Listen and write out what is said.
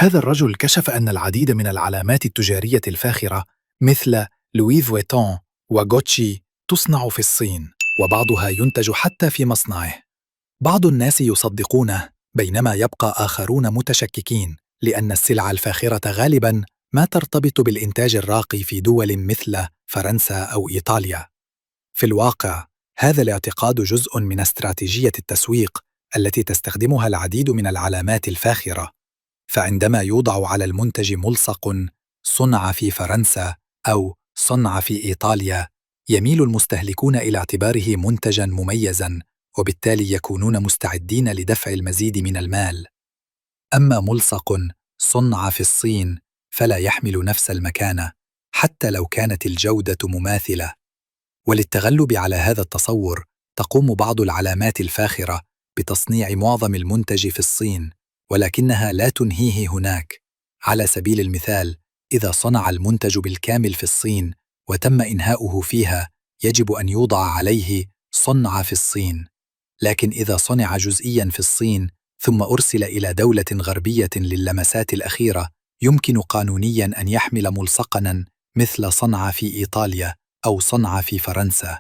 هذا الرجل كشف أن العديد من العلامات التجارية الفاخرة مثل لوي فويتون وغوتشي تصنع في الصين، وبعضها ينتج حتى في مصنعه. بعض الناس يصدقونه، بينما يبقى آخرون متشككين، لأن السلع الفاخرة غالباً ما ترتبط بالإنتاج الراقي في دول مثل فرنسا أو إيطاليا. في الواقع، هذا الاعتقاد جزء من استراتيجية التسويق التي تستخدمها العديد من العلامات الفاخرة. فعندما يوضع على المنتج ملصق "صُنع في فرنسا" أو "صُنع في إيطاليا", يميل المستهلكون إلى اعتباره منتجاً مميزاً، وبالتالي يكونون مستعدين لدفع المزيد من المال. أما ملصق "صُنع في الصين" فلا يحمل نفس المكانة، حتى لو كانت الجودة مماثلة. وللتغلب على هذا التصور، تقوم بعض العلامات الفاخرة بتصنيع معظم المنتج في الصين، ولكنها لا تنهيه هناك. على سبيل المثال، إذا صنع المنتج بالكامل في الصين وتم إنهاؤه فيها، يجب أن يوضع عليه "صُنع في الصين". لكن إذا صنع جزئياً في الصين ثم أرسل إلى دولة غربية للمسات الأخيرة، يمكن قانونياً أن يحمل ملصقاً مثل "صنع في إيطاليا" أو "صنع في فرنسا".